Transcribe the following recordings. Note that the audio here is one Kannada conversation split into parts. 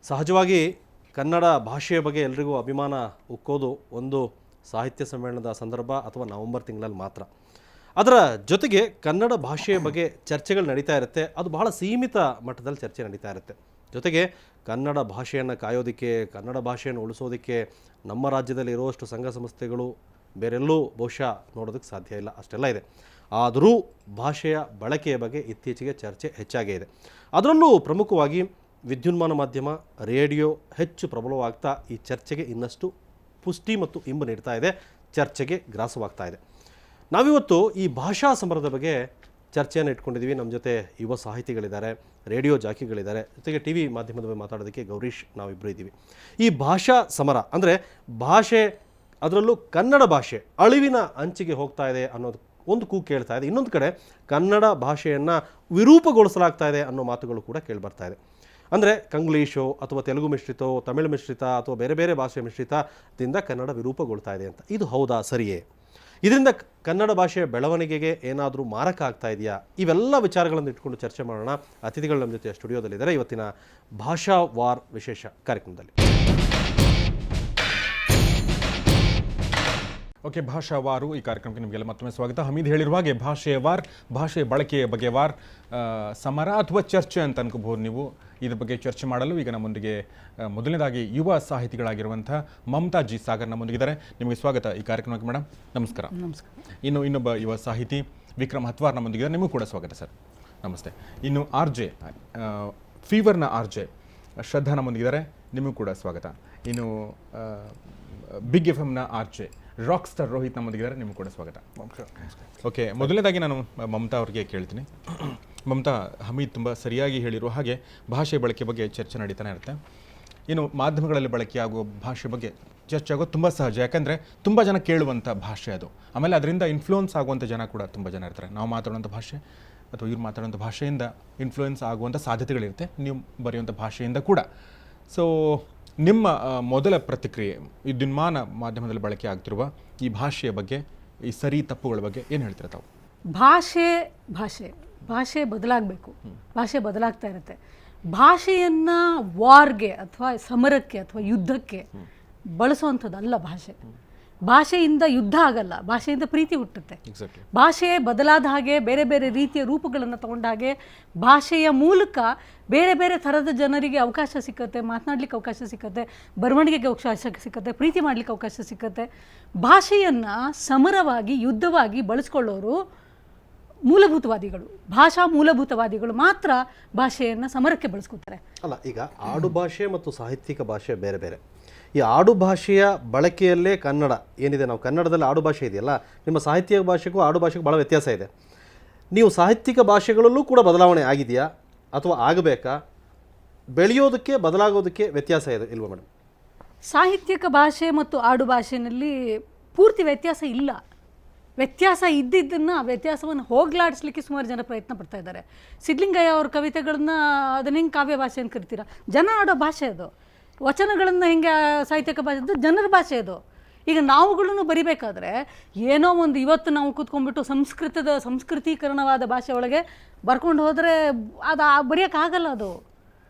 ಸಹಜವಾಗಿ ಕನ್ನಡ ಭಾಷೆಯ ಬಗ್ಗೆ ಎಲ್ರಿಗೂ ಅಭಿಮಾನ ಉಕ್ಕೋದು ಒಂದು ಸಾಹಿತ್ಯ ಸಮ್ಮೇಳನದ ಸಂದರ್ಭ ಅಥವಾ ನವೆಂಬರ್ ತಿಂಗಳಲ್ಲಿ ಮಾತ್ರ. ಅದರ ಜೊತೆಗೆ ಕನ್ನಡ ಭಾಷೆಯ ಬಗ್ಗೆ ಚರ್ಚೆಗಳು ನಡೀತಾ ಇರುತ್ತೆ. ಅದು ಬಹಳ ಸೀಮಿತ ಮಟ್ಟದಲ್ಲಿ ಚರ್ಚೆ ನಡೀತಾ ಇರುತ್ತೆ. ಜೊತೆಗೆ ಕನ್ನಡ ಭಾಷೆಯನ್ನು ಕಾಯೋದಕ್ಕೆ, ಕನ್ನಡ ಭಾಷೆಯನ್ನು ಉಳಿಸೋದಕ್ಕೆ ನಮ್ಮ ರಾಜ್ಯದಲ್ಲಿ ಇರುವಷ್ಟು ಸಂಘ ಸಂಸ್ಥೆಗಳು ಬೇರೆಲ್ಲೂ ಬಹುಶಃ ನೋಡೋದಕ್ಕೆ ಸಾಧ್ಯ ಇಲ್ಲ, ಅಷ್ಟೆಲ್ಲ ಇದೆ. ಆದರೂ ಭಾಷೆಯ ಬಳಕೆಯ ಬಗ್ಗೆ ಇತ್ತೀಚೆಗೆ ಚರ್ಚೆ ಹೆಚ್ಚಾಗೇ ಇದೆ. ಅದರಲ್ಲೂ ಪ್ರಮುಖವಾಗಿ ವಿದ್ಯುನ್ಮಾನ ಮಾಧ್ಯಮ, ರೇಡಿಯೋ ಹೆಚ್ಚು ಪ್ರಬಲವಾಗ್ತಾ ಈ ಚರ್ಚೆಗೆ ಇನ್ನಷ್ಟು ಪುಷ್ಟಿ ಮತ್ತು ಇಂಬು ನೀಡ್ತಾ ಇದೆ, ಚರ್ಚೆಗೆ ಗ್ರಾಸವಾಗ್ತಾ ಇದೆ. ನಾವಿವತ್ತು ಈ ಭಾಷಾ ಸಮರದ ಬಗ್ಗೆ ಚರ್ಚೆಯನ್ನು ಇಟ್ಕೊಂಡಿದ್ದೀವಿ. ನಮ್ಮ ಜೊತೆ ಯುವ ಸಾಹಿತಿಗಳಿದ್ದಾರೆ, ರೇಡಿಯೋ ಜಾಕಿಗಳಿದ್ದಾರೆ, ಜೊತೆಗೆ ಟಿ ವಿ ಮಾಧ್ಯಮದ ಬಗ್ಗೆ ಮಾತಾಡೋದಕ್ಕೆ ಗೌರೀಶ್ ನಾವಿಬ್ಬರು ಇದ್ದೀವಿ. ಈ ಭಾಷಾ ಸಮರ ಅಂದರೆ ಭಾಷೆ, ಅದರಲ್ಲೂ ಕನ್ನಡ ಭಾಷೆ ಅಳಿವಿನ ಅಂಚಿಗೆ ಹೋಗ್ತಾ ಇದೆ ಅನ್ನೋದು ಒಂದು ಕೂಗು ಕೇಳ್ತಾ ಇದೆ. ಇನ್ನೊಂದು ಕಡೆ ಕನ್ನಡ ಭಾಷೆಯನ್ನು ವಿರೂಪಗೊಳಿಸಲಾಗ್ತಾ ಇದೆ ಅನ್ನೋ ಮಾತುಗಳು ಕೂಡ ಕೇಳಿಬರ್ತಾ ಇದೆ. ಅಂದರೆ ಕಂಗ್ಲೀಷು ಅಥವಾ ತೆಲುಗು ಮಿಶ್ರಿತೋ, ತಮಿಳು ಮಿಶ್ರಿತ ಅಥವಾ ಬೇರೆ ಬೇರೆ ಭಾಷೆ ಮಿಶ್ರಿತದಿಂದ ಕನ್ನಡ ವಿರೂಪಗೊಳ್ತಾ ಇದೆ ಅಂತ. ಇದು ಹೌದಾ, ಸರಿಯೇ? ಇದರಿಂದ ಕನ್ನಡ ಭಾಷೆಯ ಬೆಳವಣಿಗೆಗೆ ಏನಾದರೂ ಮಾರಕ ಆಗ್ತಾ ಇದೆಯಾ? ಇವೆಲ್ಲ ವಿಚಾರಗಳನ್ನು ಇಟ್ಕೊಂಡು ಚರ್ಚೆ ಮಾಡೋಣ. ಅತಿಥಿಗಳು ನಮ್ಮ ಜೊತೆ ಸ್ಟುಡಿಯೋದಲ್ಲಿದ್ದಾರೆ ಇವತ್ತಿನ ಭಾಷಾ ವಾರ್ ವಿಶೇಷ ಕಾರ್ಯಕ್ರಮದಲ್ಲಿ. ಓಕೆ, ಭಾಷಾ ವಾರು ಈ ಕಾರ್ಯಕ್ರಮಕ್ಕೆ ನಿಮಗೆಲ್ಲ ಮತ್ತೊಮ್ಮೆ ಸ್ವಾಗತ. ಹಮೀದ್ ಹೇಳಿರುವ ಹಾಗೆ ಭಾಷೆಯ ವಾರ್, ಭಾಷೆ ಬಳಕೆಯ ಬಗ್ಗೆ ವಾರ್, ಸಮರ ಅಥವಾ ಚರ್ಚೆ ಅಂತ ಅನ್ಕೋಬಹುದು ನೀವು. ಇದ್ರ ಬಗ್ಗೆ ಚರ್ಚೆ ಮಾಡಲು ಈಗ ನಮ್ಮೊಂದಿಗೆ ಮೊದಲನೇದಾಗಿ ಯುವ ಸಾಹಿತಿಗಳಾಗಿರುವಂಥ ಮಮತಾ ಜಿ ಸಾಗರ್ ನಮ್ಮೊಂದಿಗಿದ್ದಾರೆ. ನಿಮಗೆ ಸ್ವಾಗತ ಈ ಕಾರ್ಯಕ್ರಮಕ್ಕೆ ಮೇಡಮ್. ನಮಸ್ಕಾರ. ಇನ್ನೊಬ್ಬ ಯುವ ಸಾಹಿತಿ ವಿಕ್ರಮ್ ಹತ್ವಾರ್ ನಮ್ಮೊಂದಿಗಿದ್ದಾರೆ. ನಿಮಗೂ ಕೂಡ ಸ್ವಾಗತ ಸರ್. ನಮಸ್ತೆ. ಇನ್ನು ಆರ್ ಜೆ, ಫೀವರ್ನ ಆರ್ ಜೆ ಶ್ರದ್ಧಾ ನಮ್ಮೊಂದಿಗಿದ್ದಾರೆ. ನಿಮಗೂ ಕೂಡ ಸ್ವಾಗತ. ಇನ್ನು ಬಿಗ್ ಎಫ್ ಎಮ್ನ R J rock star Rohit ನಮ್ಮೊಂದಿಗಿದ್ದಾರೆ. ನಿಮಗೂ ಕೂಡ ಸ್ವಾಗತ. ಓಕೆ, ಮೊದಲನೇದಾಗಿ ನಾನು ಮಮತಾ ಅವ್ರಿಗೆ ಕೇಳ್ತೀನಿ. ಮಮತಾ, ಹಮೀದ್ ತುಂಬ ಸರಿಯಾಗಿ ಹೇಳಿರುವ ಹಾಗೆ ಭಾಷೆ ಬಳಕೆ ಬಗ್ಗೆ ಚರ್ಚೆ ನಡೀತಾನೆ ಇರುತ್ತೆ. ಇನ್ನು ಮಾಧ್ಯಮಗಳಲ್ಲಿ ಬಳಕೆಯಾಗುವ ಭಾಷೆ ಬಗ್ಗೆ ಚರ್ಚೆ ಆಗೋದು ತುಂಬ ಸಹಜ, ಯಾಕಂದರೆ ತುಂಬ ಜನ ಕೇಳುವಂಥ ಭಾಷೆ ಅದು. ಆಮೇಲೆ ಅದರಿಂದ ಇನ್ಫ್ಲೂಯೆನ್ಸ್ ಆಗುವಂಥ ಜನ ಕೂಡ ತುಂಬ ಜನ ಇರ್ತಾರೆ. ನಾವು ಮಾತಾಡುವಂಥ ಭಾಷೆ ಅಥವಾ ಇವ್ರು ಮಾತಾಡುವಂಥ ಭಾಷೆಯಿಂದ ಇನ್ಫ್ಲೂಯೆನ್ಸ್ ಆಗುವಂಥ ಸಾಧ್ಯತೆಗಳಿರುತ್ತೆ, ನೀವು ಬರೆಯುವಂಥ ಭಾಷೆಯಿಂದ ಕೂಡ. ಸೊ ನಿಮ್ಮ ಮೊದಲ ಪ್ರತಿಕ್ರಿಯೆ ವಿದ್ಯುನ್ಮಾನ ಮಾಧ್ಯಮದಲ್ಲಿ ಬಳಕೆ ಆಗ್ತಿರುವ ಈ ಭಾಷೆಯ ಬಗ್ಗೆ, ಈ ಸರಿ ತಪ್ಪುಗಳ ಬಗ್ಗೆ ಏನು ಹೇಳ್ತೀರಾ ತಾವು? ಭಾಷೆ ಬದಲಾಗಬೇಕು. ಭಾಷೆ ಬದಲಾಗ್ತಾ ಇರುತ್ತೆ. ಭಾಷೆಯನ್ನು ವಾರ್ಗೆ ಅಥವಾ ಸಮರಕ್ಕೆ ಅಥವಾ ಯುದ್ಧಕ್ಕೆ ಬಳಸುವಂಥದ್ದಲ್ಲ ಭಾಷೆ. ಭಾಷೆಯಿಂದ ಯುದ್ಧ ಆಗಲ್ಲ, ಭಾಷೆಯಿಂದ ಪ್ರೀತಿ ಹುಟ್ಟುತ್ತೆ. ಭಾಷೆ ಬದಲಾದ ಹಾಗೆ, ಬೇರೆ ಬೇರೆ ರೀತಿಯ ರೂಪಗಳನ್ನು ತಗೊಂಡ ಹಾಗೆ ಭಾಷೆಯ ಮೂಲಕ ಬೇರೆ ಬೇರೆ ಥರದ ಜನರಿಗೆ ಅವಕಾಶ ಸಿಕ್ಕತ್ತೆ, ಮಾತನಾಡಲಿಕ್ಕೆ ಅವಕಾಶ ಸಿಕ್ಕತ್ತೆ, ಬರವಣಿಗೆಗೆ ಅವಕಾಶ ಸಿಕ್ಕತ್ತೆ, ಪ್ರೀತಿ ಮಾಡಲಿಕ್ಕೆ ಅವಕಾಶ ಸಿಕ್ಕತ್ತೆ. ಭಾಷೆಯನ್ನು ಸಮರವಾಗಿ, ಯುದ್ಧವಾಗಿ ಬಳಸ್ಕೊಳ್ಳೋರು ಮೂಲಭೂತವಾದಿಗಳು, ಭಾಷಾ ಮೂಲಭೂತವಾದಿಗಳು ಮಾತ್ರ ಭಾಷೆಯನ್ನು ಸಮರಕ್ಕೆ ಬಳಸ್ಕೊತಾರೆ. ಅಲ್ಲ, ಈಗ ಆಡು ಭಾಷೆ ಮತ್ತು ಸಾಹಿತ್ಯಿಕ ಭಾಷೆ ಬೇರೆ ಬೇರೆ. ಈ ಆಡು ಭಾಷೆಯ ಬಳಕೆಯಲ್ಲೇ ಕನ್ನಡ ಏನಿದೆ, ನಾವು ಕನ್ನಡದಲ್ಲಿ ಆಡು ಭಾಷೆ ಇದೆಯಲ್ಲ, ನಿಮ್ಮ ಸಾಹಿತ್ಯಿಕ ಭಾಷೆಗೂ ಆಡು ಭಾಷೆಗೂ ಭಾಳ ವ್ಯತ್ಯಾಸ ಇದೆ. ನೀವು ಸಾಹಿತ್ಯಿಕ ಭಾಷೆಗಳಲ್ಲೂ ಕೂಡ ಬದಲಾವಣೆ ಆಗಿದೆಯಾ ಅಥವಾ ಆಗಬೇಕಾ? ಬೆಳೆಯೋದಕ್ಕೆ ಬದಲಾಗೋದಕ್ಕೆ ವ್ಯತ್ಯಾಸ ಇದೆ ಇಲ್ವಾ ಮೇಡಮ್? ಸಾಹಿತ್ಯಿಕ ಭಾಷೆ ಮತ್ತು ಆಡು ಭಾಷೆಯಲ್ಲಿ ಪೂರ್ತಿ ವ್ಯತ್ಯಾಸ ಇಲ್ಲ. ವ್ಯತ್ಯಾಸ ಇದ್ದಿದ್ದನ್ನು, ಆ ವ್ಯತ್ಯಾಸವನ್ನು ಹೋಗ್ಲಾಡಿಸ್ಲಿಕ್ಕೆ ಸುಮಾರು ಜನ ಪ್ರಯತ್ನ ಪಡ್ತಾ ಇದ್ದಾರೆ. ಸಿದ್ಲಿಂಗಯ್ಯ ಅವ್ರ ಕವಿತೆಗಳನ್ನ ಅದನ್ನ ಹೆಂಗೆ ಕಾವ್ಯ ಭಾಷೆ ಅಂತ ಕರಿತೀರಾ? ಜನ ಆಡೋ ಭಾಷೆ ಅದು. ವಚನಗಳನ್ನು ಹೆಂಗೆ ಸಾಹಿತ್ಯಿಕ ಭಾಷೆ ಅದು ಜನರ ಭಾಷೆ ಅದು. ಈಗ ನಾವುಗಳನ್ನು ಬರಿಬೇಕಾದ್ರೆ ಏನೋ ಒಂದು ಇವತ್ತು ನಾವು ಕೂತ್ಕೊಂಡ್ಬಿಟ್ಟು ಸಂಸ್ಕೃತೀಕರಣವಾದ ಭಾಷೆ ಒಳಗೆ ಬರ್ಕೊಂಡು ಹೋದರೆ ಅದು ಬರೆಯೋಕ್ಕಾಗಲ್ಲ. ಅದು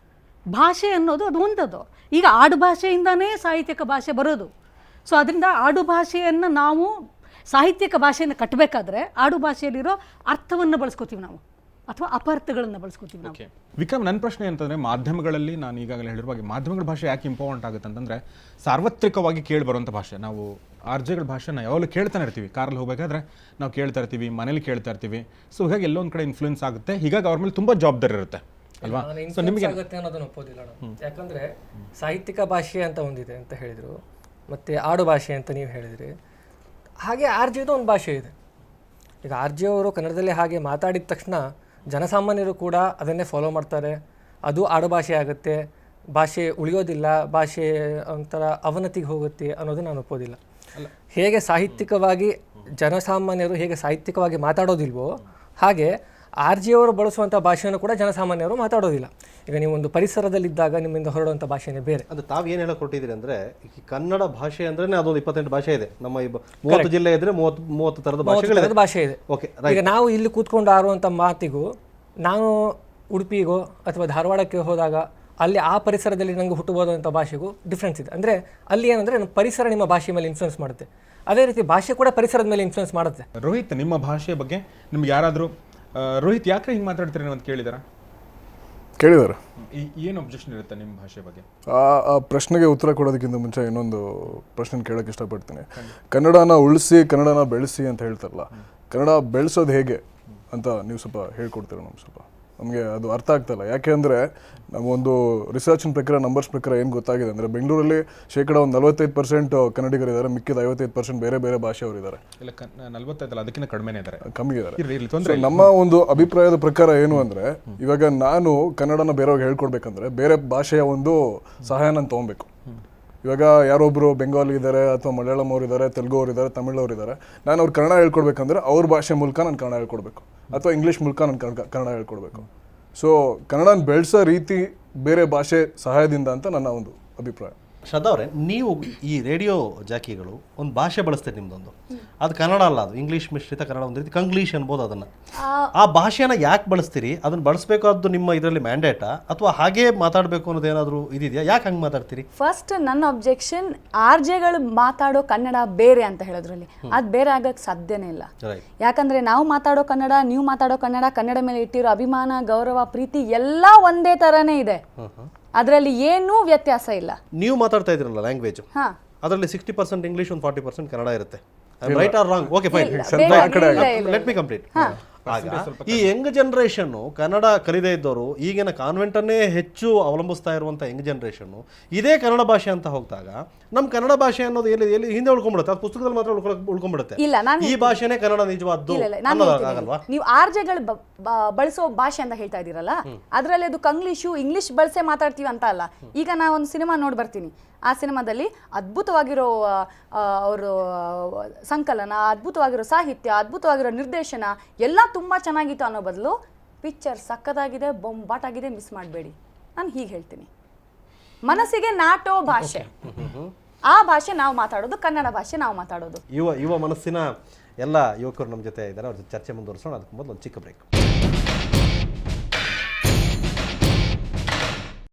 ಭಾಷೆ ಅನ್ನೋದು ಅದು ಒಂದದು. ಈಗ ಆಡು ಭಾಷೆಯಿಂದನೇ ಸಾಹಿತ್ಯಿಕ ಭಾಷೆ ಬರೋದು. ಸೊ ಅದರಿಂದ ಆಡು ಭಾಷೆಯನ್ನು ನಾವು ಸಾಹಿತ್ಯಿಕ ಭಾಷೆಯನ್ನು ಕಟ್ಟಬೇಕಾದ್ರೆ ಆಡು ಭಾಷೆಯಲ್ಲಿರೋ ಅರ್ಥವನ್ನು ಬಳಸ್ಕೋತೀವಿ ನಾವು, ಅಥವಾ ಅಪಾರ್ಥಗಳನ್ನು ಬಳಸ್ಕೋತೀವಿ ನಾವು. ವಿಕ್ರಮ್, ನನ್ನ ಪ್ರಶ್ನೆ ಅಂತಂದರೆ, ಮಾಧ್ಯಮಗಳಲ್ಲಿ ನಾನು ಈಗಾಗಲೇ ಹೇಳಿರುವ ಹಾಗೆ ಮಾಧ್ಯಮಗಳ ಭಾಷೆ ಯಾಕೆ ಇಂಪಾರ್ಟೆಂಟ್ ಆಗುತ್ತೆ ಅಂತಂದರೆ, ಸಾರ್ವತ್ರಿಕವಾಗಿ ಕೇಳಿ ಬರುವಂಥ ಭಾಷೆ. ನಾವು ಆರ್ಜೆಗಳ ಭಾಷೆನ ಯಾವಾಗಲೂ ಕೇಳ್ತಾನೆ ಇರ್ತೀವಿ. ಕಾರಲ್ಲಿ ಹೋಗಬೇಕಾದ್ರೆ ನಾವು ಕೇಳ್ತಾ ಇರ್ತೀವಿ, ಮನೇಲಿ ಕೇಳ್ತಾ ಇರ್ತೀವಿ. ಸೊ ಹೀಗಾಗಿ ಎಲ್ಲೊಂದು ಕಡೆ ಇನ್ಫ್ಲೂಯೆನ್ಸ್ ಆಗುತ್ತೆ. ಹೀಗಾಗಿ ಅವ್ರ ಮೇಲೆ ತುಂಬ ಜವಾಬ್ದಾರಿ ಇರುತ್ತೆ ಅಲ್ವಾ? ಸೊ ನಿಮಗೆ ಆಗುತ್ತೆ ಅನ್ನೋದನ್ನು ಒಪ್ಪೋದಿಲ್ಲ ನಾನು. ಯಾಕಂದರೆ ಸಾಹಿತ್ಯಿಕ ಭಾಷೆ ಅಂತ ಒಂದಿದೆ ಅಂತ ಹೇಳಿದರು, ಮತ್ತು ಆಡು ಭಾಷೆ ಅಂತ ನೀವು ಹೇಳಿದ್ರಿ. ಹಾಗೆ ಆರ್ ಜಿದು ಒಂದು ಭಾಷೆ ಇದೆ. ಈಗ ಆರ್ ಜಿ ಅವರು ಕನ್ನಡದಲ್ಲಿ ಹಾಗೆ ಮಾತಾಡಿದ ತಕ್ಷಣ ಜನಸಾಮಾನ್ಯರು ಕೂಡ ಅದನ್ನೇ ಫಾಲೋ ಮಾಡ್ತಾರೆ. ಅದು ಆಡು ಭಾಷೆ ಆಗುತ್ತೆ, ಭಾಷೆ ಉಳಿಯೋದಿಲ್ಲ, ಭಾಷೆ ಒಂಥರ ಅವನತಿಗೆ ಹೋಗುತ್ತೆ ಅನ್ನೋದು ನಾನು ಒಪ್ಪೋದಿಲ್ಲ. ಹೇಗೆ ಸಾಹಿತ್ಯಿಕವಾಗಿ ಜನಸಾಮಾನ್ಯರು ಹೇಗೆ ಸಾಹಿತ್ಯಿಕವಾಗಿ ಮಾತಾಡೋದಿಲ್ವೋ ಹಾಗೆ ಆರ್ ಜಿ ಅವರು ಬಳಸುವಂಥ ಭಾಷೆಯನ್ನು ಕೂಡ ಜನಸಾಮಾನ್ಯರು ಮಾತಾಡೋದಿಲ್ಲ. ಈಗ ನೀವು ಒಂದು ಪರಿಸರದಲ್ಲಿದ್ದಾಗ ನಿಮ್ಮಿಂದ ಹೊರಡುವಂಥ ಭಾಷೆನೇ ಬೇರೆ. ಅದು ತಾವು ಏನು ಹೇಳಕ್ಕೆ ಕೊಟ್ಟಿದ್ದೀರಿ ಅಂದರೆ, ಕನ್ನಡ ಭಾಷೆ ಅಂದ್ರೆ ಅದೊಂದು 28 ಭಾಷೆ ಇದೆ. ನಮ್ಮ 30 ಜಿಲ್ಲೆ ಇದ್ರೆ 30 ಥರದ ಭಾಷೆ ಇದೆ. ಓಕೆ, ಈಗ ನಾವು ಇಲ್ಲಿ ಕೂತ್ಕೊಂಡು ಆಡುವಂಥ ಮಾತಿಗೂ, ನಾನು ಉಡುಪಿಗೋ ಅಥವಾ ಧಾರವಾಡಕ್ಕೆ ಹೋದಾಗ ಅಲ್ಲಿ ಆ ಪರಿಸರದಲ್ಲಿ ನಂಗೆ ಹುಟ್ಟಬಹುದಂಥ ಭಾಷೆಗೂ ಡಿಫ್ರೆನ್ಸ್ ಇದೆ. ಅಂದರೆ ಅಲ್ಲಿ ಏನಂದರೆ ಪರಿಸರ ನಿಮ್ಮ ಭಾಷೆ ಮೇಲೆ ಇನ್ಫ್ಲುಯೆನ್ಸ್ ಮಾಡುತ್ತೆ, ಅದೇ ರೀತಿ ಭಾಷೆ ಕೂಡ ಪರಿಸರದ ಮೇಲೆ ಇನ್ಫ್ಲುಯೆನ್ಸ್ ಮಾಡುತ್ತೆ. ರೋಹಿತ್, ನಿಮ್ಮ ಭಾಷೆಯ ಬಗ್ಗೆ ನಿಮ್ಗೆ ಯಾರಾದರೂ ರೋಹಿತ್ ಯಾಕೆ ಹಿಂಗೆ ಮಾತಾಡ್ತೀರಿ ಅಂತ ಕೇಳಿದಾರ? ಕೇಳಿದ್ದಾರೆ. ಏನು ಅಬ್ಜೆಕ್ಷನ್ ಇರುತ್ತೆ ನಿಮ್ಮ ಭಾಷೆ ಬಗ್ಗೆ? ಆ ಪ್ರಶ್ನೆಗೆ ಉತ್ತರ ಕೊಡೋದಕ್ಕಿಂತ ಮುಂಚೆ ಇನ್ನೊಂದು ಪ್ರಶ್ನೆ ಕೇಳೋಕ್ಕೆ ಇಷ್ಟಪಡ್ತೀನಿ. ಕನ್ನಡನ ಉಳಿಸಿ ಕನ್ನಡನ ಬೆಳೆಸಿ ಅಂತ ಹೇಳ್ತಾರಲ್ಲ, ಕನ್ನಡ ಬೆಳೆಸೋದು ಹೇಗೆ ಅಂತ ನೀವು ಸ್ವಲ್ಪ ಹೇಳ್ಕೊಡ್ತೀರ ನಮ್ಗೆ ಸ್ವಲ್ಪ? ನಮಗೆ ಅದು ಅರ್ಥ ಆಗ್ತಾಯಿಲ್ಲ. ಯಾಕೆ ಅಂದರೆ ನಮಗೊಂದು ರಿಸರ್ಚಿನ ಪ್ರಕಾರ, ನಂಬರ್ಸ್ ಪ್ರಕಾರ ಏನು ಗೊತ್ತಾಗಿದೆ ಅಂದರೆ, ಬೆಂಗಳೂರಲ್ಲಿ ಶೇಕಡ ಒಂದು 45% ಕನ್ನಡಿಗರಿದ್ದಾರೆ, ಮಿಕ್ಕಿದ 55% ಬೇರೆ ಬೇರೆ ಭಾಷೆಯವರಿದ್ದಾರೆ. ಇಲ್ಲ, 45 ಅದಕ್ಕಿಂತ ಕಡಿಮೆನೇ ಇದ್ದಾರೆ, ಕಮ್ಮಿ ಇದ್ದಾರೆ. ಇರಲಿ, ತೊಂದರೆ. ನಮ್ಮ ಒಂದು ಅಭಿಪ್ರಾಯದ ಪ್ರಕಾರ ಏನು ಅಂದರೆ, ಇವಾಗ ನಾನು ಕನ್ನಡನ ಬೇರೆಯವ್ರಿಗೆ ಹೇಳ್ಕೊಡ್ಬೇಕಂದ್ರೆ ಬೇರೆ ಭಾಷೆಯ ಒಂದು ಸಹಾಯ ನಾನು ತೊಗೊಬೇಕು. ಇವಾಗ ಯಾರೊಬ್ಬರು ಬೆಂಗಾಲಿ ಇದ್ದಾರೆ, ಅಥವಾ ಮಲಯಾಳಂ ಅವ್ರು ಇದ್ದಾರೆ, ತೆಲುಗು ಅವ್ರು ಇದ್ದಾರೆ, ತಮಿಳ್ ಅವ್ರು ಇದ್ದಾರೆ. ನಾನು ಅವ್ರು ಕನ್ನಡ ಹೇಳ್ಕೊಡ್ಬೇಕಂದ್ರೆ ಅವ್ರ ಭಾಷೆ ಮೂಲಕ ನಾನು ಕನ್ನಡ ಹೇಳ್ಕೊಡ್ಬೇಕು, ಅಥವಾ ಇಂಗ್ಲೀಷ್ ಮೂಲಕ ನಾನು ಕನ್ನಡ ಹೇಳ್ಕೊಡ್ಬೇಕು. ಸೊ ಕನ್ನಡನ ಬೆಳೆಸೋ ರೀತಿ ಬೇರೆ ಭಾಷೆ ಸಹಾಯದಿಂದ ಅಂತ ನನ್ನ ಒಂದು ಅಭಿಪ್ರಾಯ. ಶ್ರದ್ಧಾ ಅವರೇ, ನೀವು ಈ ರೇಡಿಯೋ ಜಾಕಿಗಳು ಒಂದು ಭಾಷೆ ಬಳಸ್ತೀರಿ, ನಿಮ್ದೊಂದು ಅದು ಕನ್ನಡ ಅಲ್ಲ, ಅದು ಇಂಗ್ಲೀಷ್ ಮಿಶ್ರಿತ ಕನ್ನಡ, ಒಂದು ರೀತಿ ಕಂಗ್ಲೀಷ್ ಅನ್ಬೋದು ಅದನ್ನು. ಆ ಭಾಷೆನ ಯಾಕೆ ಬಳಸ್ತೀರಿ? ಅದನ್ನು ಬಳಸಬೇಕಾದ್ದು ನಿಮ್ಮ ಇದರಲ್ಲಿ ಮ್ಯಾಂಡೇಟಾ, ಅಥವಾ ಹಾಗೇ ಮಾತಾಡಬೇಕು ಅನ್ನೋದು ಏನಾದರೂ ಇದೆಯಾ? ಯಾಕೆ ಹಂಗೆ ಮಾತಾಡ್ತೀರಿ? ಫಸ್ಟ್ ನನ್ನ ಅಬ್ಜೆಕ್ಷನ್, ಆರ್ಜೆಗಳು ಮಾತಾಡೋ ಕನ್ನಡ ಬೇರೆ ಅಂತ ಹೇಳೋದ್ರಲ್ಲಿ ಅದು ಬೇರೆ ಆಗಕ್ಕೆ ಸಾಧ್ಯನೇ ಇಲ್ಲ. ಯಾಕಂದ್ರೆ ನಾವು ಮಾತಾಡೋ ಕನ್ನಡ, ನೀವು ಮಾತಾಡೋ ಕನ್ನಡ, ಕನ್ನಡ ಮೇಲೆ ಇಟ್ಟಿರೋ ಅಭಿಮಾನ, ಗೌರವ, ಪ್ರೀತಿ ಎಲ್ಲ ಒಂದೇ ಥರನೇ ಇದೆ. ಅದರಲ್ಲಿ ಏನೂ ವ್ಯತ್ಯಾಸ ಇಲ್ಲ. ನೀವು ಮಾತಾಡ್ತಾ ಇದ್ರಲ್ಲ ಲ್ಯಾಂಗ್ವೇಜ್, ಹಾ, ಅದರಲ್ಲಿ 60% ಇಂಗ್ಲೀಷ್, ಒಂದು 40% ಕನ್ನಡ ಇರುತ್ತೆ. Right or wrong? Okay, fine, let me complete. ಆಗ ಈ ಯಂಗ್ ಜನರೇಷನ್ನು, ಕನ್ನಡ ಕಲಿದೇ ಇದ್ದವರು, ಈಗಿನ ಕಾನ್ವೆಂಟನ್ನೇ ಹೆಚ್ಚು ಅವಲಂಬಿಸ್ತಾ ಇರುವಂಥ ಯಂಗ್ ಜನರೇಷನ್ನು ಇದೇ ಕನ್ನಡ ಭಾಷೆ ಅಂತ ಹೋಗ್ದಾಗ ನಮ್ಮ ಕನ್ನಡ ಭಾಷೆ ಅನ್ನೋದು ಎಲ್ಲಿ ಹಿಂದೆ ಉಳ್ಕೊಂಡ್ಬಿಡುತ್ತೆ, ಅದು ಪುಸ್ತಕದಲ್ಲಿ ಮಾತ್ರ ಉಳ್ಕೊಂಡ್ಬಿಡುತ್ತೆ. ಇಲ್ಲ, ಈ ಭಾಷೆನೇ ಕನ್ನಡ ನಿಜವಾದ್ದು ಅನ್ನೋದಾಗಲ್ವಾ? ನೀವು ಆರ್ಜೆಗಳು ಬಳಸೋ ಭಾಷೆ ಅಂತ ಹೇಳ್ತಾ ಇದೀರಲ್ಲ, ಅದರಲ್ಲಿ ಅದು ಇಂಗ್ಲಿಷ್ ಬಳಸೇ ಮಾತಾಡ್ತೀವಿ ಅಂತ ಅಲ್ಲ. ಈಗ ನಾ ಒಂದು ಸಿನಿಮಾ ನೋಡಿ ಬರ್ತೀನಿ, ಆ ಸಿನಿಮಾದಲ್ಲಿ ಅದ್ಭುತವಾಗಿರೋ ಅವರು ಸಂಕಲನ, ಅದ್ಭುತವಾಗಿರೋ ಸಾಹಿತ್ಯ, ಅದ್ಭುತವಾಗಿರೋ ನಿರ್ದೇಶನ ಎಲ್ಲ ತುಂಬ ಚೆನ್ನಾಗಿತ್ತು ಅನ್ನೋ ಬದಲು ಪಿಕ್ಚರ್ ಸಕ್ಕತ್ತಾಗಿದೆ, ಬೊಂಬಾಟಾಗಿದೆ, ಮಿಸ್ ಮಾಡಬೇಡಿ. ನಾನು ಹೀಗೆ ಹೇಳ್ತೀನಿ, ಮನಸ್ಸಿಗೆ ನಾಟೋ ಭಾಷೆ, ಆ ಭಾಷೆ ನಾವು ಮಾತಾಡೋದು, ಕನ್ನಡ ಭಾಷೆ ನಾವು ಮಾತಾಡೋದು. ಯುವ ಮನಸ್ಸಿನ ಎಲ್ಲ ಯುವಕರು ನಮ್ಮ ಜೊತೆ ಇದ್ದಾರೆ, ಅವ್ರ ಜೊತೆ ಚರ್ಚೆ ಮುಂದುವರಿಸೋಣ. ಅದಕ್ಕೆ ಮೊದಲು ಒಂದು ಚಿಕ್ಕ ಬ್ರೇಕ್.